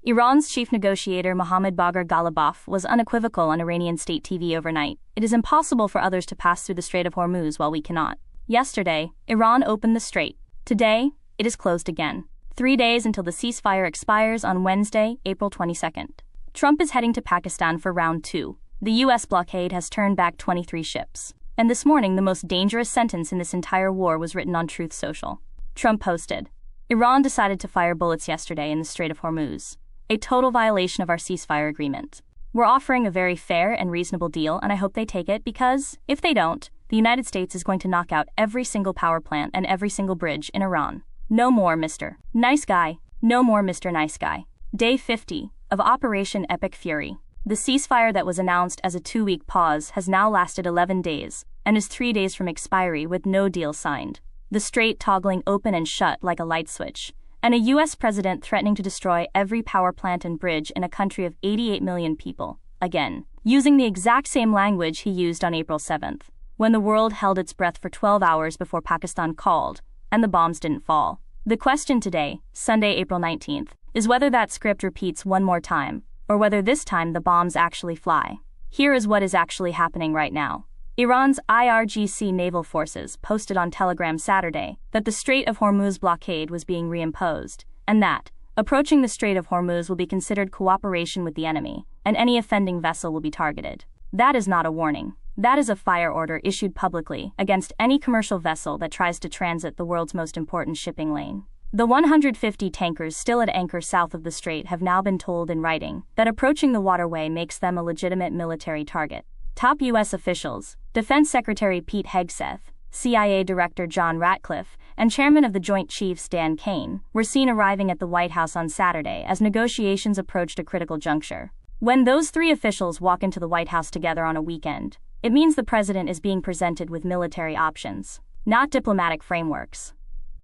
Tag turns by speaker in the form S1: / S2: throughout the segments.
S1: Iran's chief negotiator Mohammad Bagher Ghalibaf was unequivocal on Iranian state TV overnight. It is impossible for others to pass through the Strait of Hormuz while we cannot. Yesterday, Iran opened the strait. Today, it is closed again. 3 days until the ceasefire expires on Wednesday, April 22nd. Trump is heading to Pakistan for round 2. The U.S. blockade has turned back 23 ships. And this morning, the most dangerous sentence in this entire war was written on Truth Social. Trump posted, "Iran decided to fire bullets yesterday in the Strait of Hormuz. A total violation of our ceasefire agreement. We're offering a very fair and reasonable deal, and I hope they take it because, if they don't, the United States is going to knock out every single power plant and every single bridge in Iran. No more Mr. Nice Guy. No more Mr. Nice Guy." Day 50 of Operation Epic Fury. The ceasefire that was announced as a 2-week pause has now lasted 11 days and is 3 days from expiry with no deal signed. The strait toggling open and shut like a light switch, and a U.S. president threatening to destroy every power plant and bridge in a country of 88 million people, again, using the exact same language he used on April 7th, when the world held its breath for 12 hours before Pakistan called, and the bombs didn't fall. The question today, Sunday, April 19th, is whether that script repeats one more time, or whether this time the bombs actually fly. Here is what is actually happening right now. Iran's IRGC naval forces posted on Telegram Saturday that the Strait of Hormuz blockade was being reimposed, and that, approaching the Strait of Hormuz will be considered cooperation with the enemy, and any offending vessel will be targeted. That is not a warning. That is a fire order issued publicly against any commercial vessel that tries to transit the world's most important shipping lane. The 150 tankers still at anchor south of the strait have now been told in writing that approaching the waterway makes them a legitimate military target. Top U.S. officials, Defense Secretary Pete Hegseth, CIA Director John Ratcliffe, and Chairman of the Joint Chiefs Dan Kane, were seen arriving at the White House on Saturday as negotiations approached a critical juncture. When those 3 officials walk into the White House together on a weekend, it means the president is being presented with military options, not diplomatic frameworks.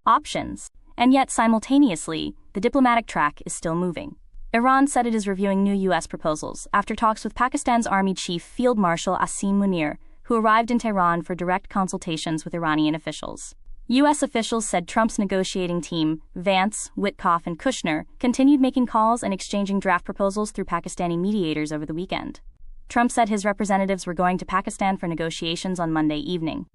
S1: Options. And yet, simultaneously, the diplomatic track is still moving. Iran said it is reviewing new U.S. proposals after talks with Pakistan's Army Chief Field Marshal Asim Munir, who arrived in Tehran for direct consultations with Iranian officials. U.S. officials said Trump's negotiating team, Vance, Witkoff, and Kushner, continued making calls and exchanging draft proposals through Pakistani mediators over the weekend. Trump said his representatives were going to Pakistan for negotiations on Monday evening.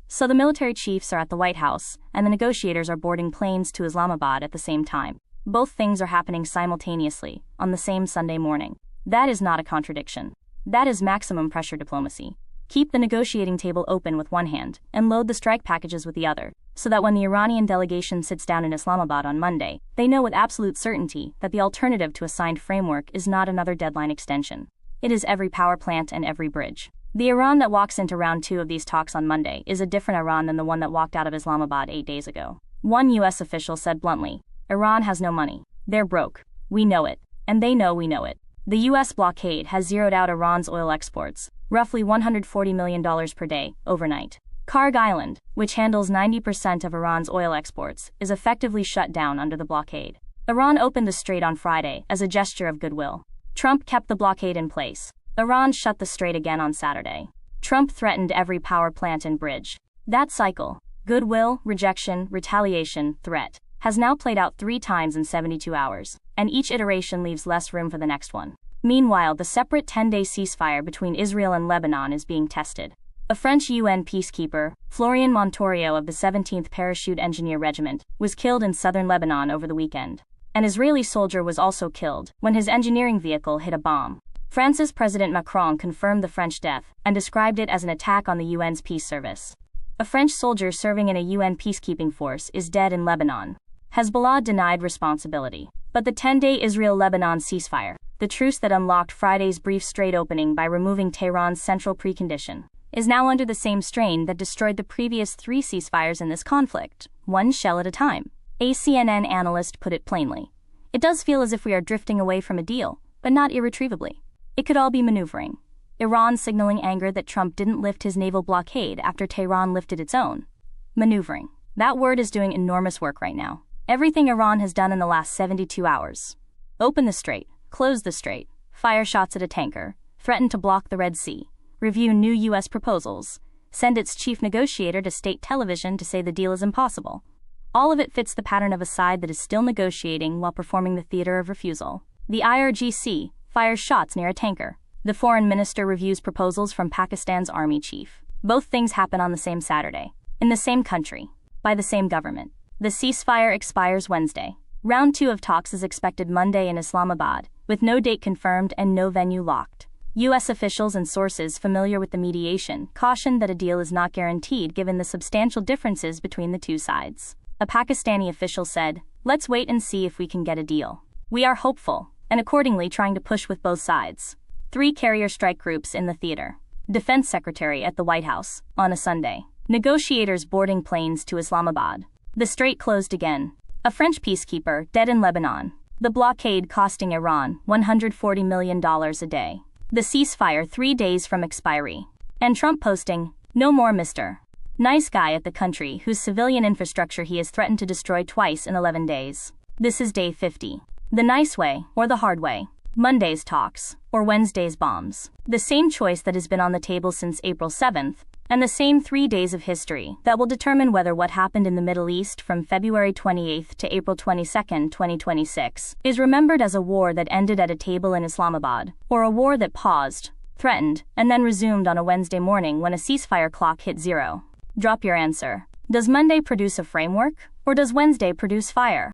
S1: So the military chiefs are at the White House, and the negotiators are boarding planes to Islamabad at the same time. Both things are happening simultaneously, on the same Sunday morning. That is not a contradiction. That is maximum pressure diplomacy. Keep the negotiating table open with one hand, and load the strike packages with the other, so that when the Iranian delegation sits down in Islamabad on Monday, they know with absolute certainty that the alternative to a signed framework is not another deadline extension. It is every power plant and every bridge. The Iran that walks into round 2 of these talks on Monday is a different Iran than the one that walked out of Islamabad 8 days ago. One U.S. official said bluntly, "Iran has no money. They're broke. We know it. And they know we know it." The U.S. blockade has zeroed out Iran's oil exports, roughly $140 million per day, overnight. Karg Island, which handles 90% of Iran's oil exports, is effectively shut down under the blockade. Iran opened the strait on Friday as a gesture of goodwill. Trump kept the blockade in place. Iran shut the strait again on Saturday. Trump threatened every power plant and bridge. That cycle, goodwill, rejection, retaliation, threat, has now played out 3 times in 72 hours, and each iteration leaves less room for the next one. Meanwhile, the separate 10-day ceasefire between Israel and Lebanon is being tested. A French UN peacekeeper, Florian Montorio of the 17th Parachute Engineer Regiment, was killed in southern Lebanon over the weekend. An Israeli soldier was also killed when his engineering vehicle hit a bomb. France's President Macron confirmed the French death and described it as an attack on the UN's peace service. A French soldier serving in a UN peacekeeping force is dead in Lebanon. Hezbollah denied responsibility. But the 10-day Israel-Lebanon ceasefire, the truce that unlocked Friday's brief strait opening by removing Tehran's central precondition, is now under the same strain that destroyed the previous 3 ceasefires in this conflict, one shell at a time. A CNN analyst put it plainly. "It does feel as if we are drifting away from a deal, but not irretrievably. It could all be maneuvering. Iran signaling anger that Trump didn't lift his naval blockade after Tehran lifted its own. Maneuvering. That word is doing enormous work right now. Everything Iran has done in the last 72 hours. Open the strait, close the strait, fire shots at a tanker, threaten to block the Red Sea, review new U.S. proposals, send its chief negotiator to state television to say the deal is impossible. All of it fits the pattern of a side that is still negotiating while performing the theater of refusal. The IRGC fires shots near a tanker. The foreign minister reviews proposals from Pakistan's army chief. Both things happen on the same Saturday. In the same country. By the same government. The ceasefire expires Wednesday. Round 2 of talks is expected Monday in Islamabad, with no date confirmed and no venue locked. U.S. officials and sources familiar with the mediation cautioned that a deal is not guaranteed given the substantial differences between the two sides. A Pakistani official said, "Let's wait and see if we can get a deal. We are hopeful, and accordingly trying to push with both sides." 3 carrier strike groups in the theater. Defense Secretary at the White House, on a Sunday. Negotiators boarding planes to Islamabad. The strait closed again. A French peacekeeper dead in Lebanon. The blockade costing Iran $140 million a day. The ceasefire 3 days from expiry. And Trump posting, "No more Mr. Nice Guy" at the country whose civilian infrastructure he has threatened to destroy twice in 11 days. This is day 50. The nice way, or the hard way. Monday's talks, or Wednesday's bombs. The same choice that has been on the table since April 7th, and the same 3 days of history that will determine whether what happened in the Middle East from February 28 to April 22, 2026, is remembered as a war that ended at a table in Islamabad, or a war that paused, threatened, and then resumed on a Wednesday morning when a ceasefire clock hit 0. Drop your answer. Does Monday produce a framework, or does Wednesday produce fire?